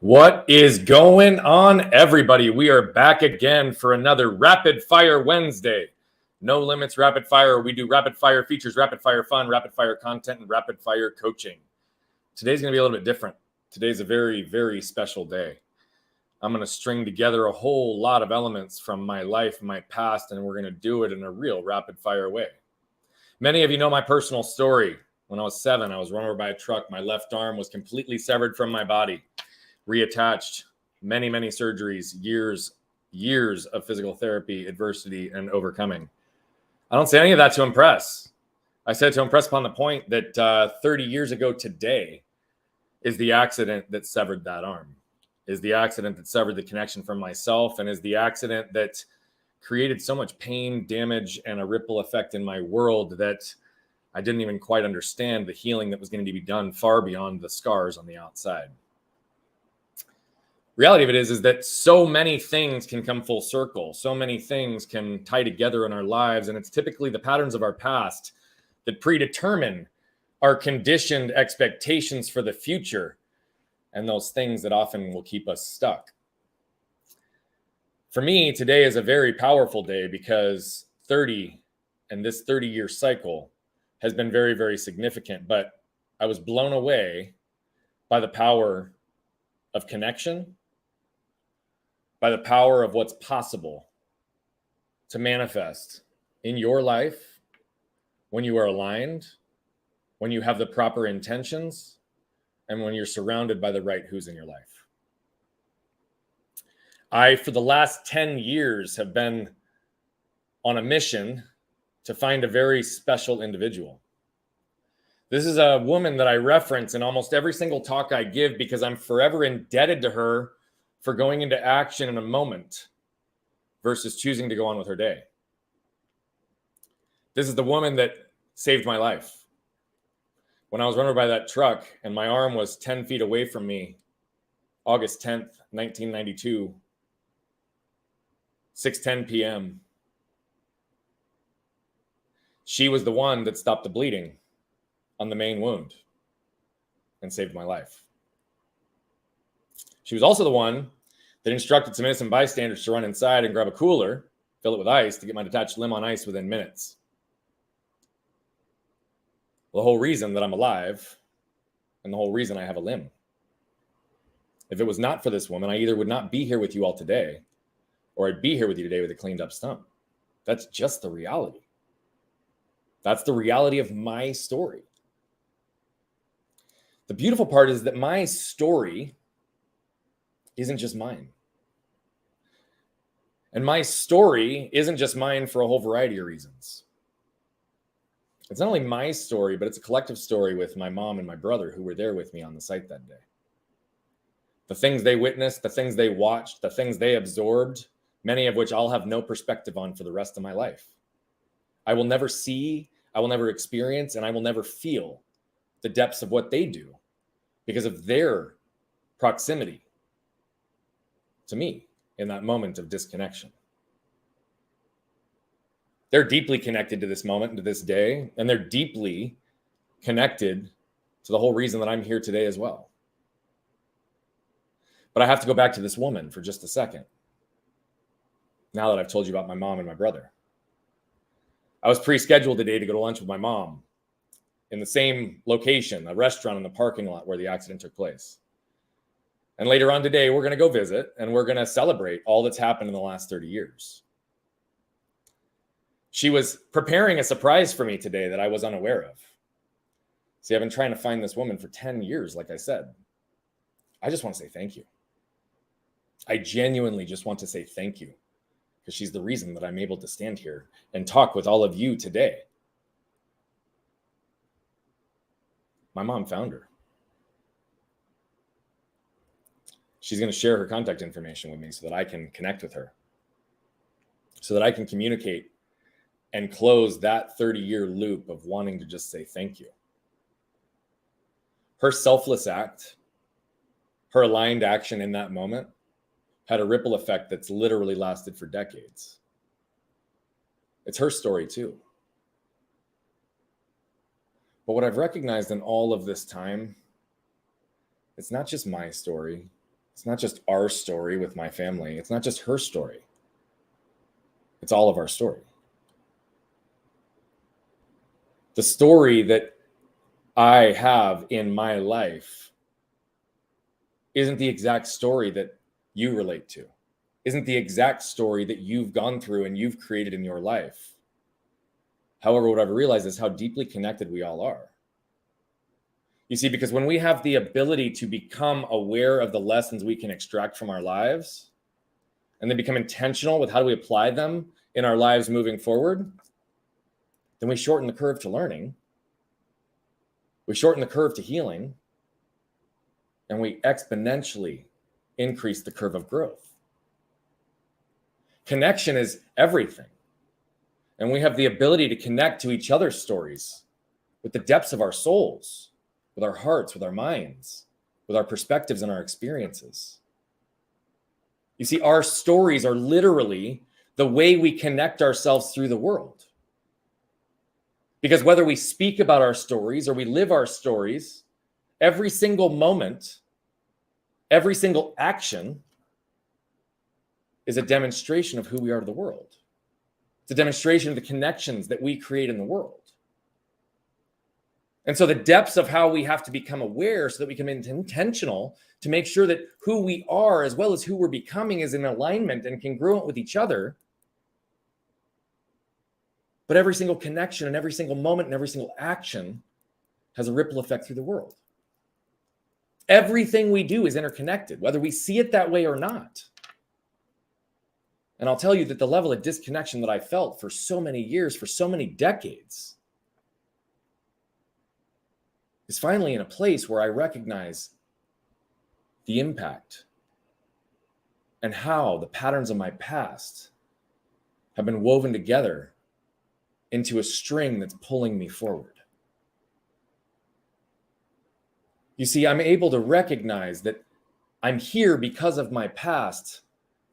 What is going on, everybody? We are back again for another Rapid Fire Wednesday. No limits rapid fire. We do rapid fire features, rapid fire fun, rapid fire content, and rapid fire coaching. Today's going to be a little bit different. Today's a very, very special day. I'm going to string together a whole lot of elements from my life, my past, and we're going to do it in a real rapid fire way. Many of you know my personal story. When I was 7, I was run over by a truck. My left arm was completely severed from my body. Reattached, many surgeries, years of physical therapy, adversity, and overcoming. I don't say any of that to impress. I said to impress upon the point that 30 years ago today is the accident that severed that arm, is the accident that severed the connection from myself, and is the accident that created so much pain, damage, and a ripple effect in my world that I didn't even quite understand the healing that was going to be done far beyond the scars on the outside. Reality of it is that so many things can come full circle. So many things can tie together in our lives. And it's typically the patterns of our past that predetermine our conditioned expectations for the future, and those things that often will keep us stuck. For me, today is a very powerful day because 30 and this 30-year cycle has been very, very significant. But I was blown away by the power of connection, by the power of what's possible to manifest in your life when you are aligned, when you have the proper intentions, and when you're surrounded by the right who's in your life. I, for the last 10 years, have been on a mission to find a very special individual. This is a woman that I reference in almost every single talk I give because I'm forever indebted to her for going into action in a moment versus choosing to go on with her day. This is the woman that saved my life. When I was run over by that truck and my arm was 10 feet away from me, August 10th, 1992, 6:10 p.m., she was the one that stopped the bleeding on the main wound and saved my life. She was also the one that instructed some innocent bystanders to run inside and grab a cooler, fill it with ice to get my detached limb on ice within minutes. The whole reason that I'm alive and the whole reason I have a limb. If it was not for this woman, I either would not be here with you all today or I'd be here with you today with a cleaned up stump. That's just the reality. That's the reality of my story. The beautiful part is that my story isn't just mine. And my story isn't just mine for a whole variety of reasons. It's not only my story, but it's a collective story with my mom and my brother who were there with me on the site that day. The things they witnessed, the things they watched, the things they absorbed, many of which I'll have no perspective on for the rest of my life. I will never see, I will never experience, and I will never feel the depths of what they do because of their proximity to me in that moment of disconnection. They're deeply connected to this moment and to this day, and they're deeply connected to the whole reason that I'm here today as well. But I have to go back to this woman for just a second, now that I've told you about my mom and my brother. I was pre-scheduled today to go to lunch with my mom in the same location, a restaurant in the parking lot where the accident took place. And later on today, we're going to go visit and we're going to celebrate all that's happened in the last 30 years. She was preparing a surprise for me today that I was unaware of. See, I've been trying to find this woman for 10 years, like I said. I just want to say thank you. I genuinely just want to say thank you because she's the reason that I'm able to stand here and talk with all of you today. My mom found her. She's going to share her contact information with me so that I can connect with her, so that I can communicate and close that 30-year loop of wanting to just say thank you. Her selfless act, her aligned action in that moment had a ripple effect that's literally lasted for decades. It's her story too. But what I've recognized in all of this time, it's not just my story. It's not just our story with my family. It's not just her story. It's all of our story. The story that I have in my life isn't the exact story that you relate to, isn't the exact story that you've gone through and you've created in your life. However, what I've realized is how deeply connected we all are. You see, because when we have the ability to become aware of the lessons we can extract from our lives, and then become intentional with how do we apply them in our lives moving forward, then we shorten the curve to learning, we shorten the curve to healing, and we exponentially increase the curve of growth. Connection is everything. And we have the ability to connect to each other's stories with the depths of our souls, with our hearts, with our minds, with our perspectives and our experiences. You see, our stories are literally the way we connect ourselves through the world. Because whether we speak about our stories or we live our stories, every single moment, every single action is a demonstration of who we are to the world. It's a demonstration of the connections that we create in the world. And so the depths of how we have to become aware so that we can be intentional to make sure that who we are as well as who we're becoming is in alignment and congruent with each other. But every single connection and every single moment and every single action has a ripple effect through the world. Everything we do is interconnected, whether we see it that way or not. And I'll tell you that the level of disconnection that I felt for so many years, for so many decades, is finally in a place where I recognize the impact and how the patterns of my past have been woven together into a string that's pulling me forward. You see, I'm able to recognize that I'm here because of my past,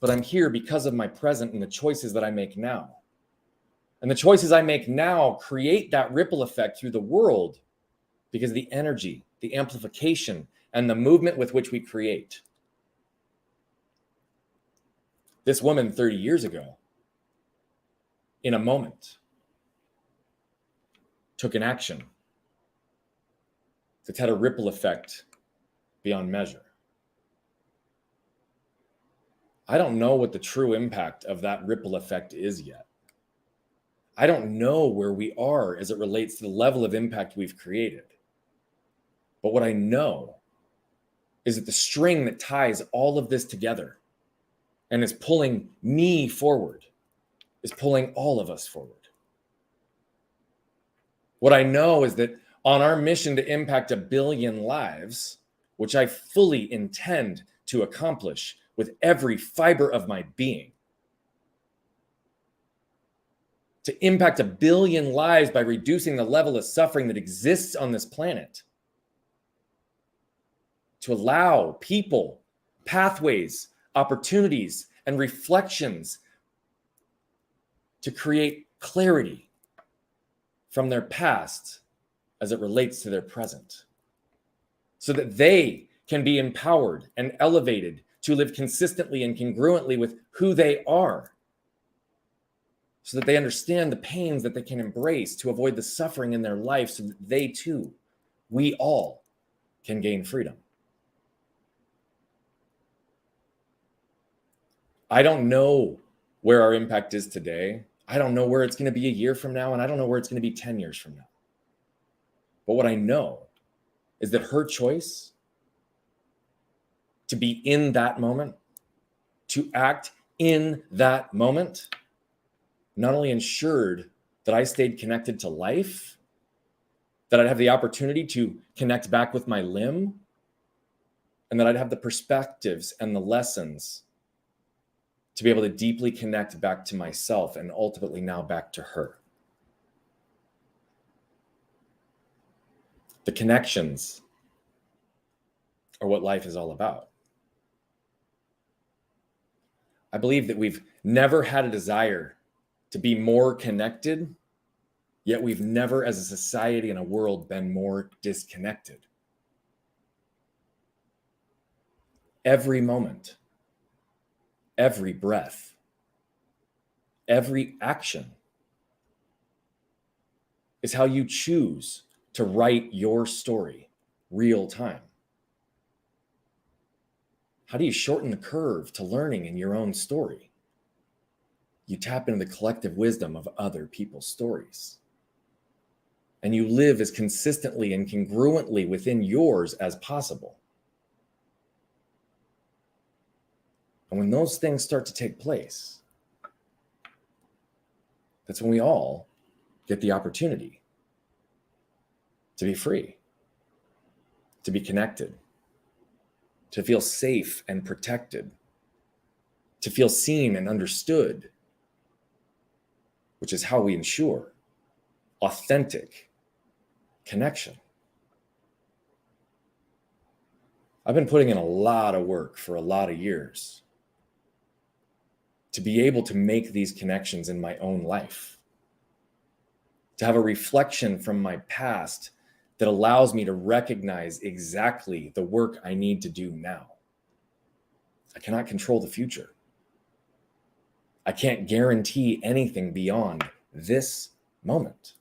but I'm here because of my present and the choices that I make now. And the choices I make now create that ripple effect through the world because of the energy, the amplification, and the movement with which we create. This woman 30 years ago, in a moment, took an action that had a ripple effect beyond measure. I don't know what the true impact of that ripple effect is yet. I don't know where we are as it relates to the level of impact we've created. But what I know is that the string that ties all of this together and is pulling me forward is pulling all of us forward. What I know is that on our mission to impact 1 billion lives, which I fully intend to accomplish with every fiber of my being, to impact 1 billion lives by reducing the level of suffering that exists on this planet, to allow people pathways, opportunities, and reflections to create clarity from their past as it relates to their present, so that they can be empowered and elevated to live consistently and congruently with who they are, so that they understand the pains that they can embrace to avoid the suffering in their life, so that they too, we all, can gain freedom. I don't know where our impact is today. I don't know where it's going to be a year from now, and I don't know where it's going to be 10 years from now. But what I know is that her choice to be in that moment, to act in that moment, not only ensured that I stayed connected to life, that I'd have the opportunity to connect back with my limb, and that I'd have the perspectives and the lessons to be able to deeply connect back to myself and ultimately now back to her. The connections are what life is all about. I believe that we've never had a desire to be more connected, yet we've never as a society and a world been more disconnected. Every moment, every breath, every action is how you choose to write your story real time. How do you shorten the curve to learning in your own story? You tap into the collective wisdom of other people's stories. And you live as consistently and congruently within yours as possible. And when those things start to take place, that's when we all get the opportunity to be free, to be connected, to feel safe and protected, to feel seen and understood, which is how we ensure authentic connection. I've been putting in a lot of work for a lot of years to be able to make these connections in my own life, to have a reflection from my past that allows me to recognize exactly the work I need to do now. I cannot control the future. I can't guarantee anything beyond this moment,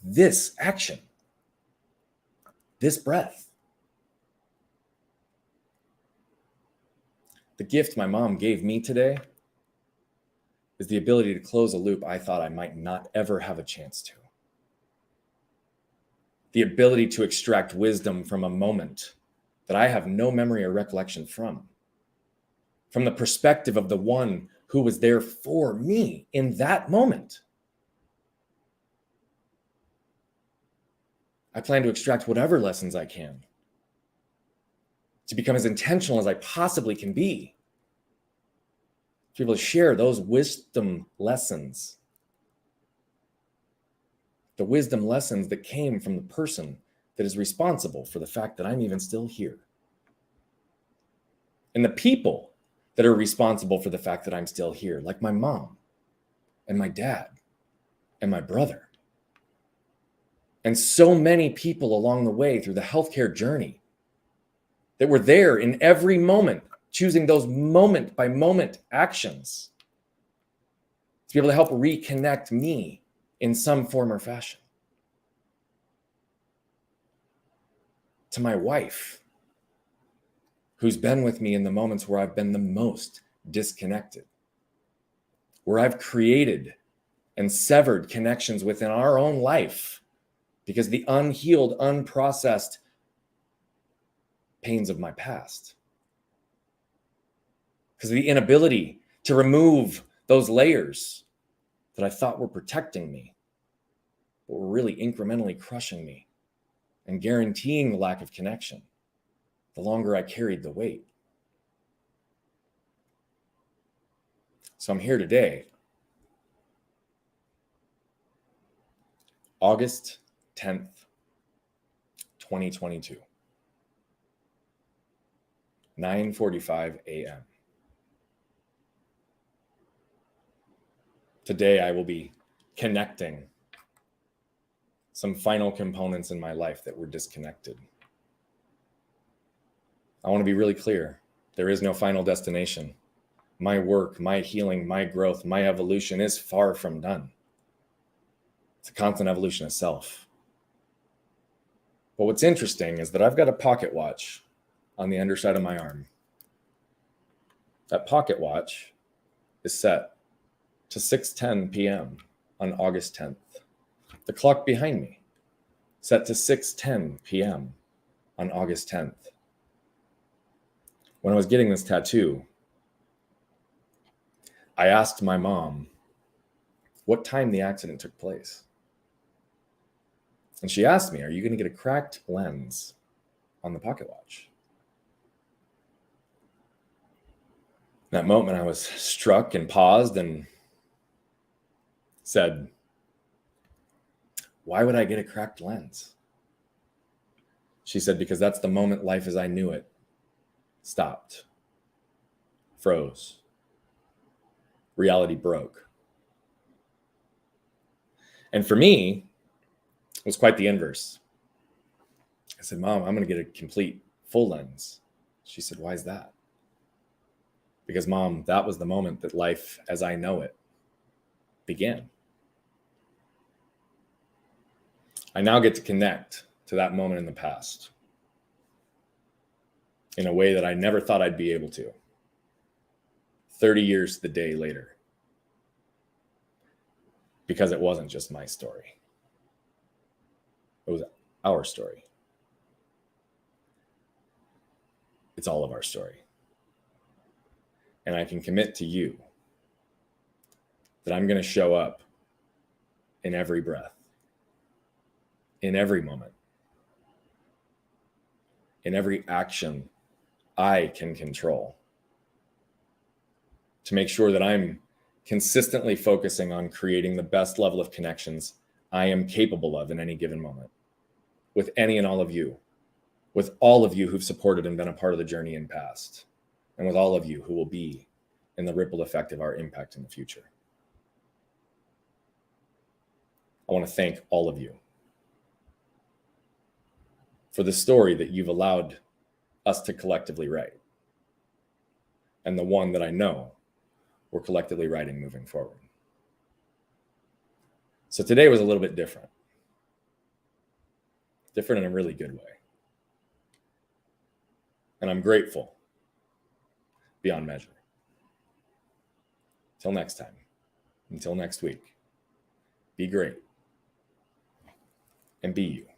this action, this breath. The gift my mom gave me today is the ability to close a loop I thought I might not ever have a chance to. The ability to extract wisdom from a moment that I have no memory or recollection from the perspective of the one who was there for me in that moment. I plan to extract whatever lessons I can to become as intentional as I possibly can be, to be able to share those wisdom lessons, the wisdom lessons that came from the person that is responsible for the fact that I'm even still here, and the people that are responsible for the fact that I'm still here, like my mom and my dad and my brother, and so many people along the way through the healthcare journey that were there in every moment, choosing those moment by moment actions to be able to help reconnect me in some form or fashion. To my wife, who's been with me in the moments where I've been the most disconnected, where I've created and severed connections within our own life because the unhealed, unprocessed pains of my past, because of the inability to remove those layers that I thought were protecting me, but were really incrementally crushing me and guaranteeing the lack of connection the longer I carried the weight. So I'm here today, August 10th, 2022, 9:45 a.m. Today, I will be connecting some final components in my life that were disconnected. I want to be really clear. There is no final destination. My work, my healing, my growth, my evolution is far from done. It's a constant evolution of self. But what's interesting is that I've got a pocket watch on the underside of my arm. That pocket watch is set to 6:10 p.m. on August 10th. The clock behind me set to 6:10 p.m. on August 10th. When I was getting this tattoo, I asked my mom what time the accident took place. And she asked me, "Are you going to get a cracked lens on the pocket watch?" In that moment, I was struck and paused and said, "Why would I get a cracked lens?" She said, "Because that's the moment life as I knew it stopped, froze. Reality broke." And for me, it was quite the inverse. I said, "Mom, I'm going to get a complete full lens She said, why is that? Because, Mom, that was the moment that life as I know it began. I now get to connect to that moment in the past in a way that I never thought I'd be able to. 30 years to the day later. Because it wasn't just my story. It was our story. It's all of our story. And I can commit to you that I'm going to show up in every breath, in every moment, in every action I can control, to make sure that I'm consistently focusing on creating the best level of connections I am capable of in any given moment, with any and all of you, with all of you who've supported and been a part of the journey in past, and with all of you who will be in the ripple effect of our impact in the future. I want to thank all of you for the story that you've allowed us to collectively write, and the one that I know we're collectively writing moving forward. So today was a little bit different in a really good way. And I'm grateful beyond measure. Till next time, until next week, be great and be you.